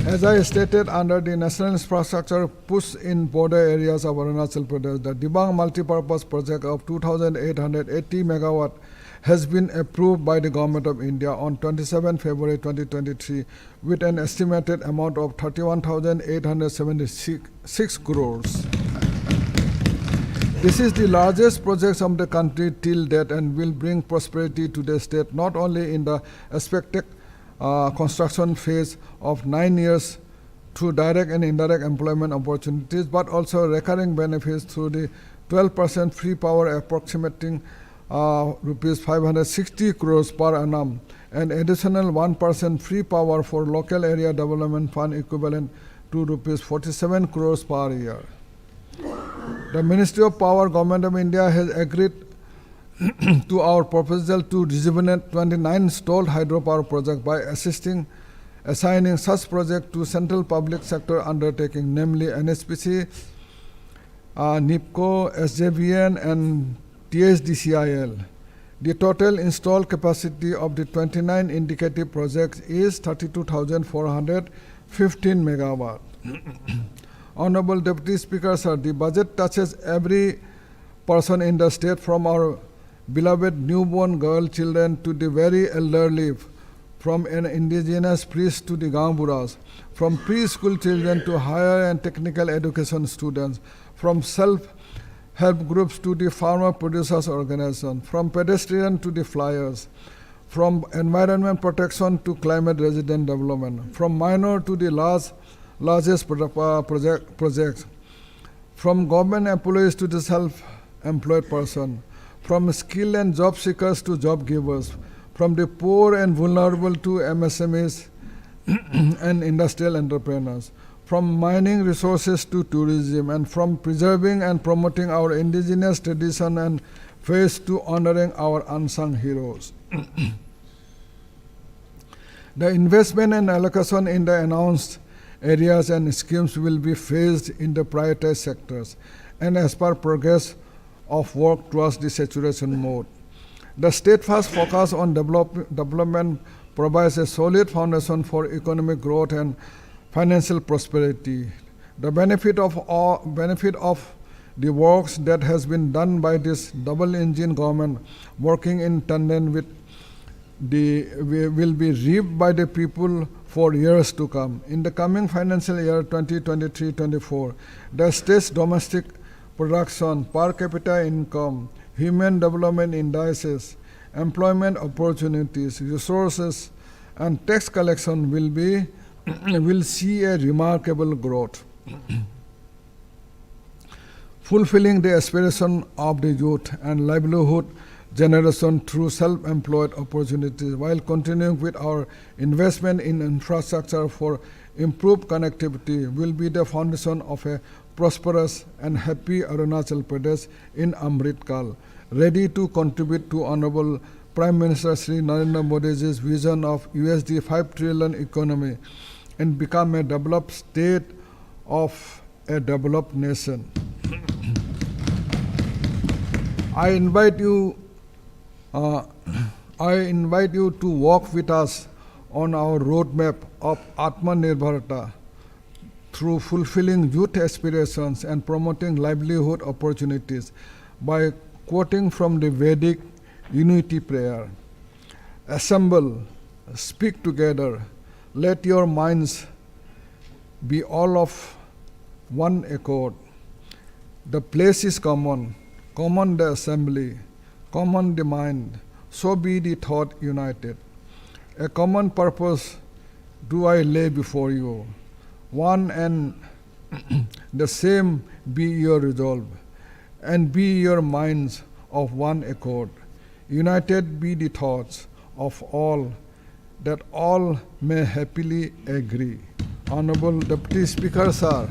As I stated, under the National Infrastructure Push in border areas of Arunachal Pradesh, the Dibang Multipurpose Project of 2,880 megawatt has been approved by the Government of India on 27 February 2023 with an estimated amount of 31,876 crores. This is the largest project of the country till date and will bring prosperity to the state not only in the expected construction phase of 9 years through direct and indirect employment opportunities, but also recurring benefits through the 12% free power approximating rupees 560 crores per annum and additional 1% free power for local area development fund equivalent to rupees 47 crores per year. The Ministry of Power, Government of India has agreed to our proposal to rejuvenate 29 stalled hydropower projects by assigning such projects to central public sector undertaking, namely NHPC, NIPCO, SJVN, and THDCIL. The total installed capacity of the 29 indicative projects is 32,415 megawatt. Honorable Deputy Speaker, sir, the budget touches every person in the state, from our beloved newborn girl children to the very elderly, from an indigenous priest to the Gamburas, from preschool children to higher and technical education students, from self-help groups to the farmer producers organization, from pedestrian to the flyers, from environment protection to climate resilient development, from minor to the largest projects, from government employees to the self-employed person, from skilled and job seekers to job givers, from the poor and vulnerable to MSMEs and industrial entrepreneurs, from mining resources to tourism, and from preserving and promoting our indigenous tradition and faith to honoring our unsung heroes. The investment and allocation in the announced areas and schemes will be phased in the prioritized sectors and as per progress of work towards the saturation mode. The steadfast focus on development provides a solid foundation for economic growth and financial prosperity. The benefit of the works that has been done by this double-engine government working in tandem with will be reaped by the people for years to come. In the coming financial year 2023-24, the state's domestic production, per capita income, human development indices, employment opportunities, resources, and tax collection will see a remarkable growth. Fulfilling the aspiration of the youth and livelihood generation through self-employed opportunities while continuing with our investment in infrastructure for improved connectivity will be the foundation of a prosperous and happy Arunachal Pradesh in Amrit Kal, ready to contribute to Honorable Prime Minister Shri Narendra Modi's vision of USD 5 trillion economy and become a developed state of a developed nation. I invite you to walk with us on our roadmap of Atmanirbharta through fulfilling youth aspirations and promoting livelihood opportunities by quoting from the Vedic unity prayer. Assemble, speak together, let your minds be all of one accord. The place is common, common the assembly, common the mind, so be the thought united. A common purpose do I lay before you, one and the same be your resolve, and be your minds of one accord. United be the thoughts of all, that all may happily agree. Honorable Deputy Speaker, sir,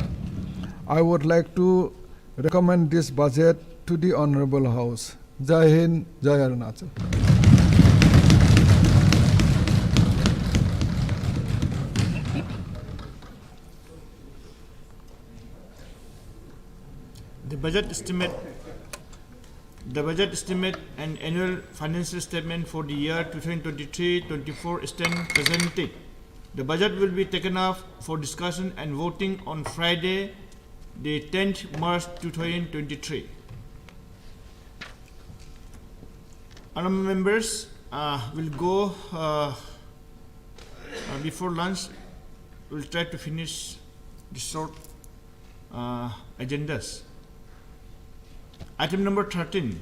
I would like to recommend this budget to the Honorable House. Jai Hind, Jai Arunachal. The budget estimate and annual financial statement for the year 2023-24 stand presented. The budget will be taken up for discussion and voting on Friday, the 10th March 2023. Honorable members, will go before lunch. We'll try to finish the short agendas. Item number 13,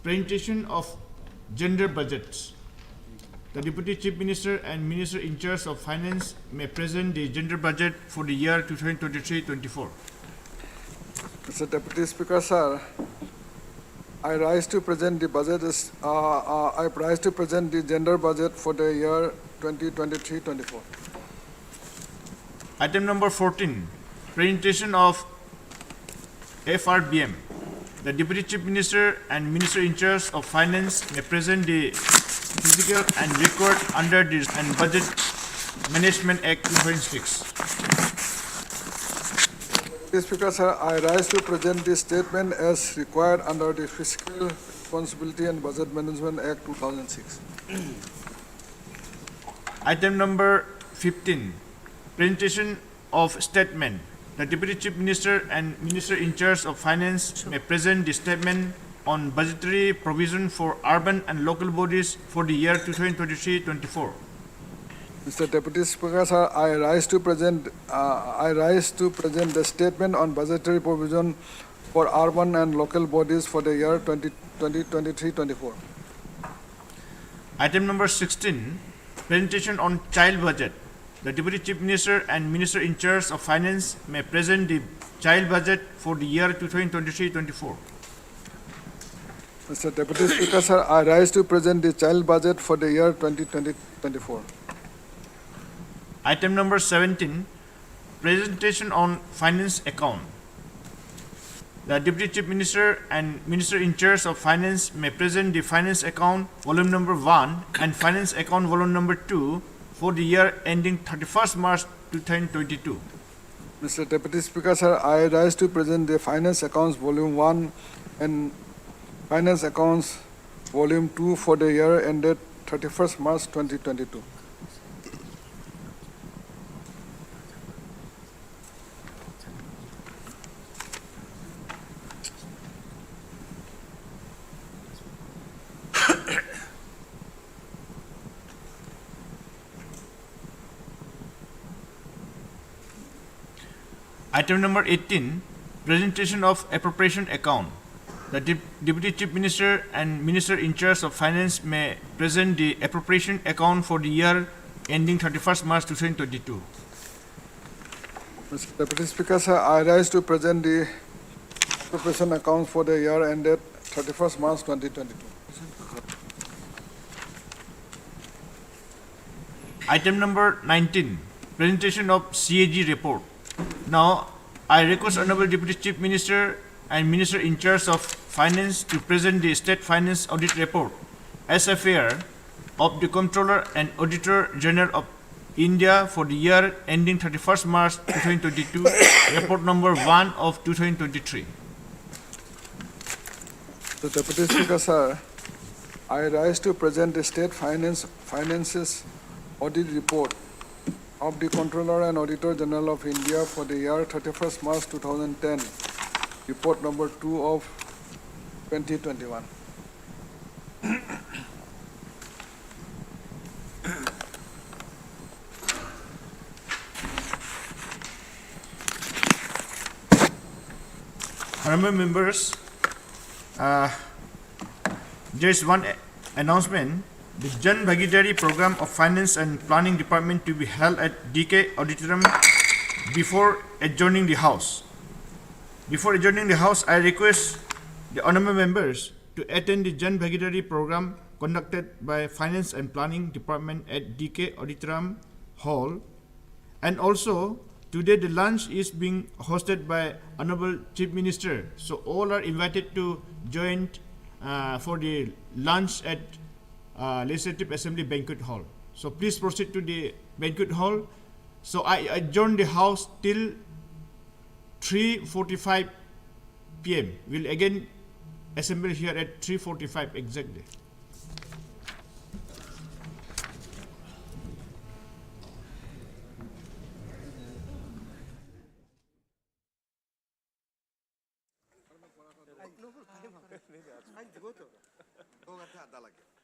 presentation of gender budgets. The Deputy Chief Minister and Minister in charge of Finance may present the gender budget for the year 2023-24. Mr. Deputy Speaker, sir, I rise to present the budget. I rise to present the gender budget for the year 2023-24. Item number 14, presentation of FRBM. The Deputy Chief Minister and Minister in charge of Finance may present the physical and record under the and Budget Management Act 2006. Mr. Speaker, sir, I rise to present this statement as required under the Fiscal Responsibility and Budget Management Act 2006. Item number 15, presentation of statement. The Deputy Chief Minister and Minister in charge of Finance may present the statement on budgetary provision for urban and local bodies for the year 2023-24. Mr. Deputy Speaker, sir, I rise to present the statement on budgetary provision for urban and local bodies for the year 2023-24. Item number 16, presentation on child budget. The Deputy Chief Minister and Minister in charge of Finance may present the child budget for the year 2023-24. Mr. Deputy Speaker, sir, I rise to present the child budget for the year 2020-24. Item number 17, presentation on finance account. The Deputy Chief Minister and Minister in charge of Finance may present the finance account volume number 1 and finance account volume number 2 for the year ending 31st March 2022. Mr. Deputy Speaker, sir, I rise to present the Finance Accounts Volume 1 and Finance Accounts Volume 2 for the year ended 31st March 2022. Item number 18, presentation of appropriation account. The Deputy Chief Minister and Minister in charge of Finance may present the appropriation account for the year ending 31st March 2022. Mr. Deputy Speaker, sir, I rise to present the appropriation accounts for the year ended 31st March 2022. Item number 19, presentation of CAG report. Now, I request Honorable Deputy Chief Minister and Minister in charge of Finance to present the State Finance Audit Report as affair of the Comptroller and Auditor General of India for the year ending 31st March 2022, report number 1 of 2023. The Deputy Speaker, sir, I rise to present the State Finances Audit Report of the Comptroller and Auditor General of India for the year 31st March 2010, report number 2 of 2021. Honorable members, there is one announcement. The Jan Bhagidari Program of Finance and Planning Department to be held at DK Auditorium before adjourning the House. Before adjourning the House, I request the honorable members to attend the Jan Bhagidari Program conducted by Finance and Planning Department at DK Auditorium Hall. And also, today the lunch is being hosted by Honorable Chief Minister. So all are invited to join for the lunch at Legislative Assembly Banquet Hall. So please proceed to the Banquet Hall. So I adjourn the House till 3:45 p.m. We'll again assemble here at 3:45 exactly. 아니, 너무 가면 안 돼. 아니, 그것도. 너 같아 안 달라게.